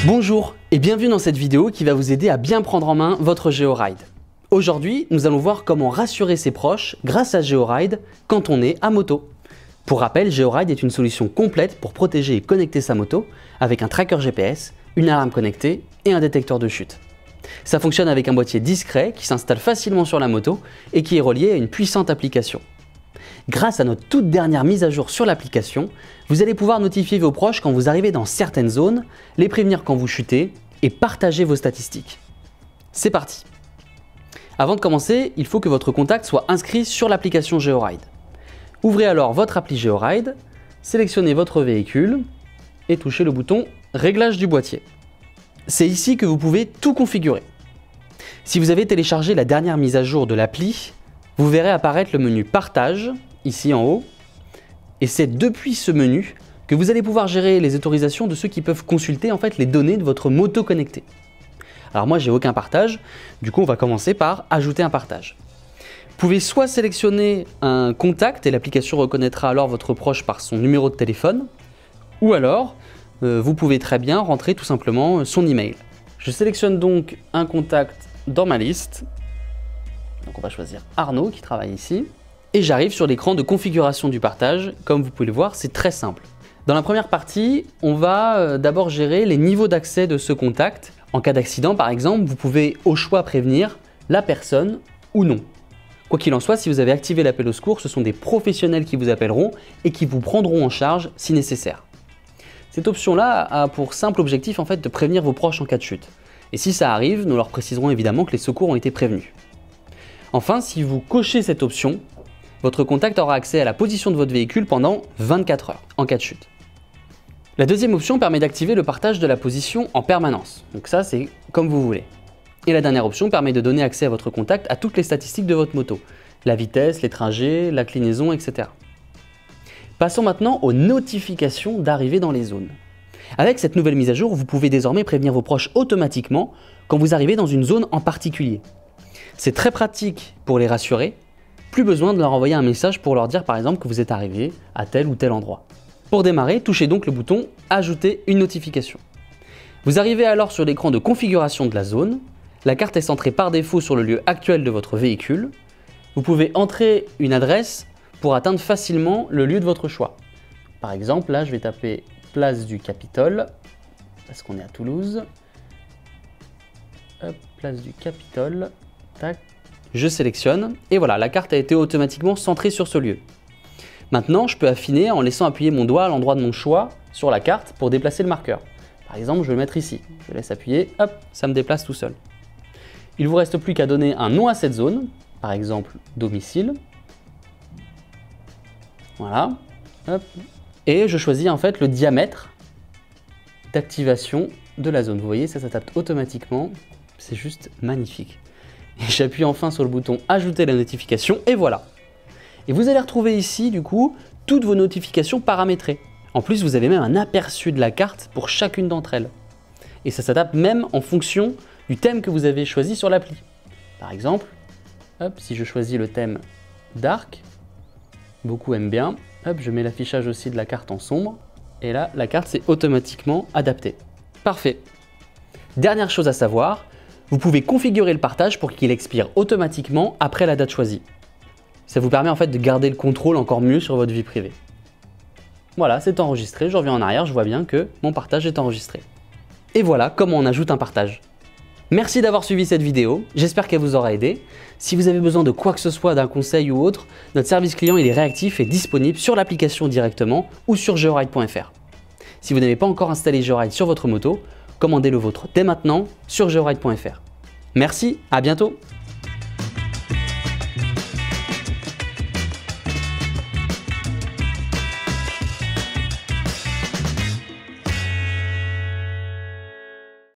Bonjour et bienvenue dans cette vidéo qui va vous aider à bien prendre en main votre GeoRide. Aujourd'hui, nous allons voir comment rassurer ses proches grâce à GeoRide quand on est à moto. Pour rappel, GeoRide est une solution complète pour protéger et connecter sa moto avec un tracker GPS, une alarme connectée et un détecteur de chute. Ça fonctionne avec un boîtier discret qui s'installe facilement sur la moto et qui est relié à une puissante application. Grâce à notre toute dernière mise à jour sur l'application, vous allez pouvoir notifier vos proches quand vous arrivez dans certaines zones, les prévenir quand vous chutez et partager vos statistiques. C'est parti! Avant de commencer, il faut que votre contact soit inscrit sur l'application GeoRide. Ouvrez alors votre appli GeoRide, sélectionnez votre véhicule et touchez le bouton « Réglage du boîtier ». C'est ici que vous pouvez tout configurer. Si vous avez téléchargé la dernière mise à jour de l'appli, vous verrez apparaître le menu « Partage » ici en haut. Et c'est depuis ce menu que vous allez pouvoir gérer les autorisations de ceux qui peuvent consulter les données de votre moto connectée. Alors moi, j'ai aucun partage, du coup on va commencer par ajouter un partage. Vous pouvez soit sélectionner un contact et l'application reconnaîtra alors votre proche par son numéro de téléphone, ou alors vous pouvez très bien rentrer tout simplement son email. Je sélectionne donc un contact dans ma liste, donc on va choisir Arnaud qui travaille ici, et j'arrive sur l'écran de configuration du partage. Comme vous pouvez le voir, c'est très simple. Dans la première partie, on va d'abord gérer les niveaux d'accès de ce contact. En cas d'accident, par exemple, vous pouvez au choix prévenir la personne ou non. Quoi qu'il en soit, si vous avez activé l'appel au secours, ce sont des professionnels qui vous appelleront et qui vous prendront en charge si nécessaire. Cette option-là a pour simple objectif de prévenir vos proches en cas de chute. Et si ça arrive, nous leur préciserons évidemment que les secours ont été prévenus. Enfin, si vous cochez cette option, votre contact aura accès à la position de votre véhicule pendant 24 heures en cas de chute. La deuxième option permet d'activer le partage de la position en permanence. Donc ça, c'est comme vous voulez. Et la dernière option permet de donner accès à votre contact à toutes les statistiques de votre moto. La vitesse, les trajets, l'inclinaison, etc. Passons maintenant aux notifications d'arrivée dans les zones. Avec cette nouvelle mise à jour, vous pouvez désormais prévenir vos proches automatiquement quand vous arrivez dans une zone en particulier. C'est très pratique pour les rassurer. Plus besoin de leur envoyer un message pour leur dire par exemple que vous êtes arrivé à tel ou tel endroit. Pour démarrer, touchez donc le bouton « Ajouter une notification ». Vous arrivez alors sur l'écran de configuration de la zone. La carte est centrée par défaut sur le lieu actuel de votre véhicule. Vous pouvez entrer une adresse pour atteindre facilement le lieu de votre choix. Par exemple, là je vais taper place du Capitole, parce qu'on est à Toulouse. Hop, place du Capitole, tac. Je sélectionne et voilà, la carte a été automatiquement centrée sur ce lieu. Maintenant, je peux affiner en laissant appuyer mon doigt à l'endroit de mon choix sur la carte pour déplacer le marqueur. Par exemple, je vais le mettre ici. Je laisse appuyer, hop, ça me déplace tout seul. Il ne vous reste plus qu'à donner un nom à cette zone, par exemple domicile. Voilà, hop. Et je choisis le diamètre d'activation de la zone. Vous voyez, ça s'adapte automatiquement. C'est juste magnifique. Et j'appuie enfin sur le bouton « Ajouter la notification » et voilà. Et vous allez retrouver ici, du coup, toutes vos notifications paramétrées. En plus, vous avez même un aperçu de la carte pour chacune d'entre elles. Et ça s'adapte même en fonction du thème que vous avez choisi sur l'appli. Par exemple, hop, si je choisis le thème dark, beaucoup aiment bien, hop, je mets l'affichage aussi de la carte en sombre, et là, la carte s'est automatiquement adaptée. Parfait. Dernière chose à savoir, vous pouvez configurer le partage pour qu'il expire automatiquement après la date choisie. Ça vous permet de garder le contrôle encore mieux sur votre vie privée. Voilà, c'est enregistré, je reviens en arrière, je vois bien que mon partage est enregistré. Et voilà comment on ajoute un partage. Merci d'avoir suivi cette vidéo, j'espère qu'elle vous aura aidé. Si vous avez besoin de quoi que ce soit, d'un conseil ou autre, notre service client il est réactif et disponible sur l'application directement ou sur georide.fr. Si vous n'avez pas encore installé GeoRide sur votre moto, commandez le vôtre dès maintenant sur georide.fr. Merci, à bientôt!